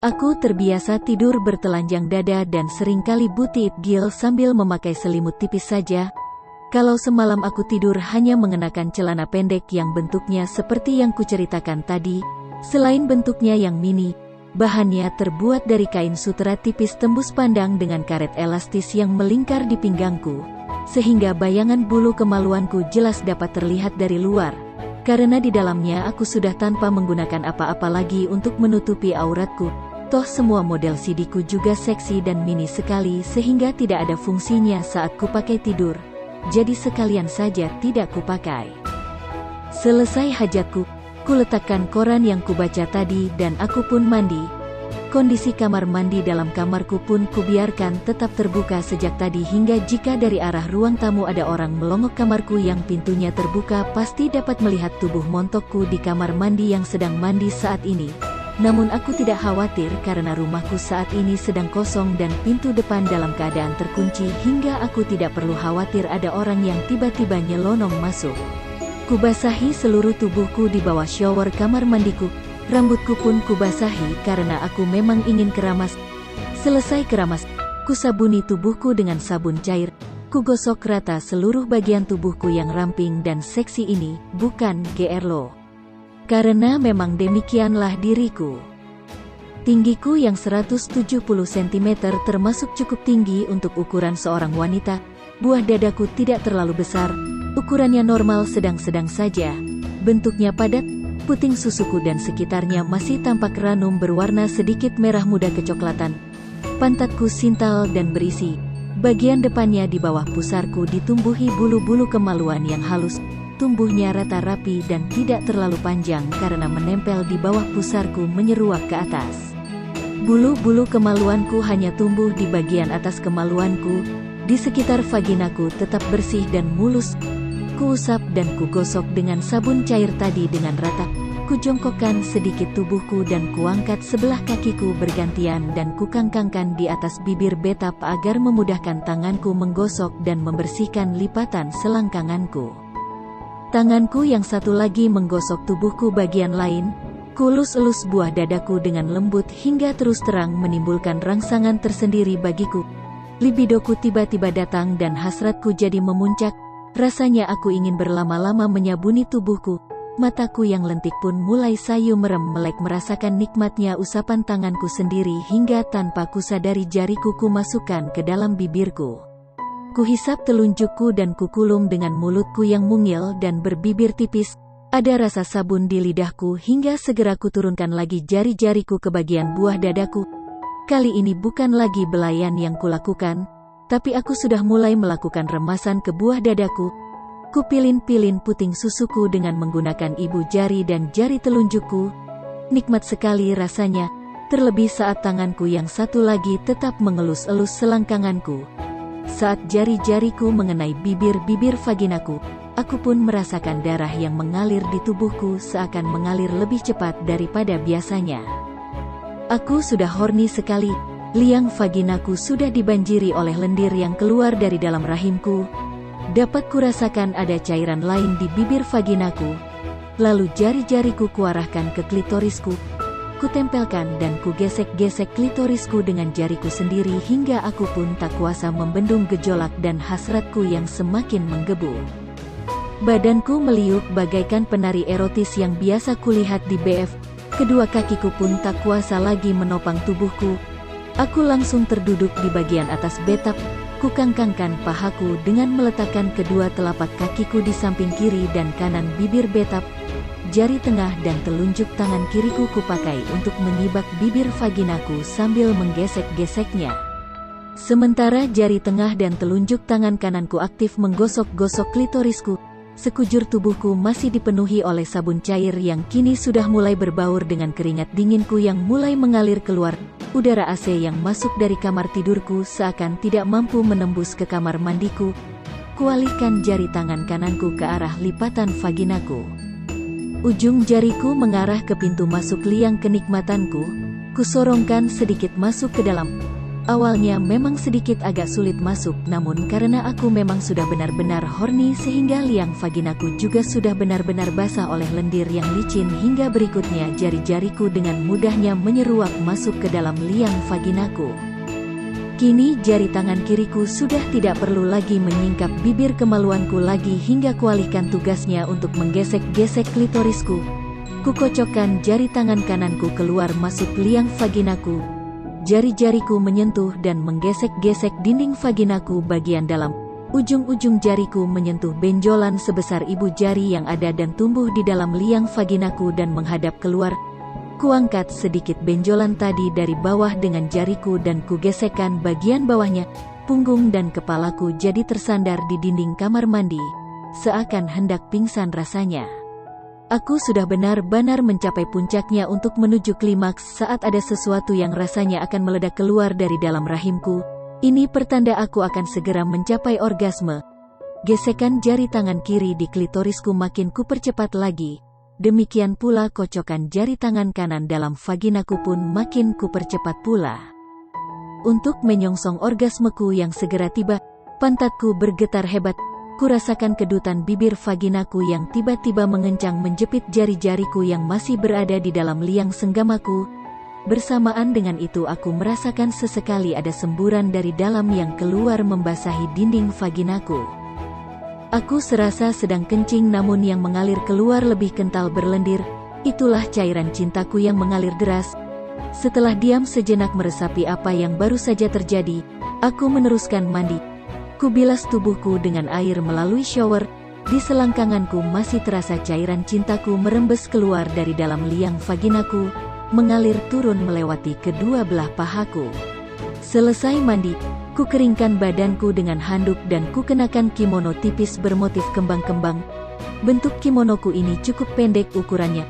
Aku terbiasa tidur bertelanjang dada dan seringkali butit gil sambil memakai selimut tipis saja. Kalau semalam aku tidur hanya mengenakan celana pendek yang bentuknya seperti yang kuceritakan tadi, selain bentuknya yang mini, bahannya terbuat dari kain sutera tipis tembus pandang dengan karet elastis yang melingkar di pinggangku, sehingga bayangan bulu kemaluanku jelas dapat terlihat dari luar, karena di dalamnya aku sudah tanpa menggunakan apa-apa lagi untuk menutupi auratku. Toh semua model CD-ku juga seksi dan mini sekali sehingga tidak ada fungsinya saat kupakai tidur. Jadi sekalian saja tidak kupakai. Selesai hajatku, kuletakkan koran yang kubaca tadi dan aku pun mandi. Kondisi kamar mandi dalam kamarku pun kubiarkan tetap terbuka sejak tadi hingga jika dari arah ruang tamu ada orang melongok kamarku yang pintunya terbuka pasti dapat melihat tubuh montokku di kamar mandi yang sedang mandi saat ini. Namun aku tidak khawatir karena rumahku saat ini sedang kosong dan pintu depan dalam keadaan terkunci hingga aku tidak perlu khawatir ada orang yang tiba-tiba nyelonong masuk. Kubasahi seluruh tubuhku di bawah shower kamar mandiku. Rambutku pun kubasahi karena aku memang ingin keramas. Selesai keramas, kusabuni tubuhku dengan sabun cair. Kugosok rata seluruh bagian tubuhku yang ramping dan seksi ini, bukan GR karena memang demikianlah diriku. Tinggiku yang 170 cm termasuk cukup tinggi untuk ukuran seorang wanita. Buah dadaku tidak terlalu besar, ukurannya normal sedang-sedang saja. Bentuknya padat, puting susuku dan sekitarnya masih tampak ranum berwarna sedikit merah muda kecoklatan. Pantatku sintal dan berisi. Bagian depannya di bawah pusarku ditumbuhi bulu-bulu kemaluan yang halus. Tumbuhnya rata rapi dan tidak terlalu panjang karena menempel di bawah pusarku menyeruak ke atas. Bulu-bulu kemaluanku hanya tumbuh di bagian atas kemaluanku, di sekitar vaginaku tetap bersih dan mulus. Kuusap dan kugosok dengan sabun cair tadi dengan rata. Kujongkokkan sedikit tubuhku dan kuangkat sebelah kakiku bergantian dan kukangkangkan di atas bibir betap agar memudahkan tanganku menggosok dan membersihkan lipatan selangkanganku. Tanganku yang satu lagi menggosok tubuhku bagian lain. Kulus-elus buah dadaku dengan lembut hingga terus terang menimbulkan rangsangan tersendiri bagiku. Libidoku tiba-tiba datang dan hasratku jadi memuncak. Rasanya aku ingin berlama-lama menyabuni tubuhku. Mataku yang lentik pun mulai sayu merem melek merasakan nikmatnya usapan tanganku sendiri hingga tanpa kusadari jariku kumasukkan ke dalam bibirku. Kuhisap telunjukku dan kukulum dengan mulutku yang mungil dan berbibir tipis. Ada rasa sabun di lidahku hingga segera kuturunkan lagi jari-jariku ke bagian buah dadaku. Kali ini bukan lagi belayan yang kulakukan, tapi aku sudah mulai melakukan remasan ke buah dadaku. Kupilin-pilin puting susuku dengan menggunakan ibu jari dan jari telunjukku. Nikmat sekali rasanya, terlebih saat tanganku yang satu lagi tetap mengelus-elus selangkanganku. Saat jari-jariku mengenai bibir-bibir vaginaku, aku pun merasakan darah yang mengalir di tubuhku seakan mengalir lebih cepat daripada biasanya. Aku sudah horny sekali, liang vaginaku sudah dibanjiri oleh lendir yang keluar dari dalam rahimku. Dapat kurasakan ada cairan lain di bibir vaginaku. Lalu jari-jariku kuarahkan ke klitorisku. Kutempelkan dan kugesek-gesek klitorisku dengan jariku sendiri hingga aku pun tak kuasa membendung gejolak dan hasratku yang semakin menggebu. Badanku meliuk bagaikan penari erotis yang biasa kulihat di BF. Kedua kakiku pun tak kuasa lagi menopang tubuhku. Aku langsung terduduk di bagian atas betap. Kukangkangkan pahaku dengan meletakkan kedua telapak kakiku di samping kiri dan kanan bibir betap. Jari tengah dan telunjuk tangan kiriku kupakai untuk menyibak bibir vaginaku sambil menggesek-geseknya. Sementara jari tengah dan telunjuk tangan kananku aktif menggosok-gosok klitorisku, sekujur tubuhku masih dipenuhi oleh sabun cair yang kini sudah mulai berbaur dengan keringat dinginku yang mulai mengalir keluar. Udara AC yang masuk dari kamar tidurku seakan tidak mampu menembus ke kamar mandiku. Kualihkan jari tangan kananku ke arah lipatan vaginaku. Ujung jariku mengarah ke pintu masuk liang kenikmatanku. Kusorongkan sedikit masuk ke dalam. Awalnya memang sedikit agak sulit masuk, namun karena aku memang sudah benar-benar horny sehingga liang vaginaku juga sudah benar-benar basah oleh lendir yang licin hingga berikutnya jari-jariku dengan mudahnya menyeruak masuk ke dalam liang vaginaku. Kini jari tangan kiriku sudah tidak perlu lagi menyingkap bibir kemaluanku lagi hingga kualihkan tugasnya untuk menggesek-gesek klitorisku. Kukocokkan jari tangan kananku keluar masuk liang vaginaku. Jari-jariku menyentuh dan menggesek-gesek dinding vaginaku bagian dalam. Ujung-ujung jariku menyentuh benjolan sebesar ibu jari yang ada dan tumbuh di dalam liang vaginaku dan menghadap keluar. Kuangkat sedikit benjolan tadi dari bawah dengan jariku dan kugesekkan bagian bawahnya. Punggung dan kepalaku jadi tersandar di dinding kamar mandi, seakan hendak pingsan rasanya. Aku sudah benar-benar mencapai puncaknya untuk menuju klimaks saat ada sesuatu yang rasanya akan meledak keluar dari dalam rahimku. Ini pertanda aku akan segera mencapai orgasme. Gesekan jari tangan kiri di klitorisku makin kupercepat lagi. Demikian pula kocokan jari tangan kanan dalam vaginaku pun makin kupercepat pula. Untuk menyongsong orgasmeku yang segera tiba, pantatku bergetar hebat. Kurasakan kedutan bibir vaginaku yang tiba-tiba mengencang menjepit jari-jariku yang masih berada di dalam liang senggamaku. Bersamaan dengan itu aku merasakan sesekali ada semburan dari dalam yang keluar membasahi dinding vaginaku. Aku serasa sedang kencing namun yang mengalir keluar lebih kental berlendir. Itulah cairan cintaku yang mengalir deras. Setelah diam sejenak meresapi apa yang baru saja terjadi, aku meneruskan mandi. Kubilas tubuhku dengan air melalui shower. Di selangkanganku masih terasa cairan cintaku merembes keluar dari dalam liang vaginaku, mengalir turun melewati kedua belah pahaku. Selesai mandi, ku keringkan badanku dengan handuk dan ku kenakan kimono tipis bermotif kembang-kembang. Bentuk kimonoku ini cukup pendek ukurannya.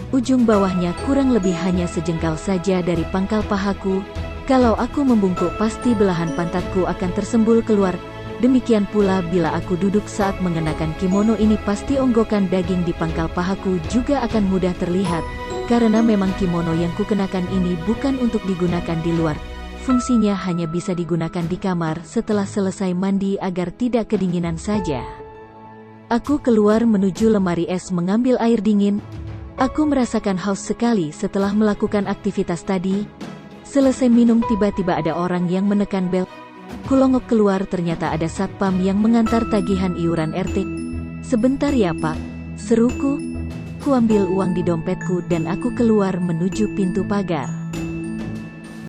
Ujung bawahnya kurang lebih hanya sejengkal saja dari pangkal pahaku. Kalau aku membungkuk pasti belahan pantatku akan tersembul keluar. Demikian pula bila aku duduk saat mengenakan kimono ini pasti onggokan daging di pangkal pahaku juga akan mudah terlihat. Karena memang kimono yang kukenakan ini bukan untuk digunakan di luar. Fungsinya hanya bisa digunakan di kamar setelah selesai mandi agar tidak kedinginan saja. Aku keluar menuju lemari es mengambil air dingin. Aku merasakan haus sekali setelah melakukan aktivitas tadi. Selesai minum tiba-tiba ada orang yang menekan bel. Kulongok keluar ternyata ada satpam yang mengantar tagihan iuran RT. "Sebentar ya Pak," seruku. Kuambil uang di dompetku dan aku keluar menuju pintu pagar.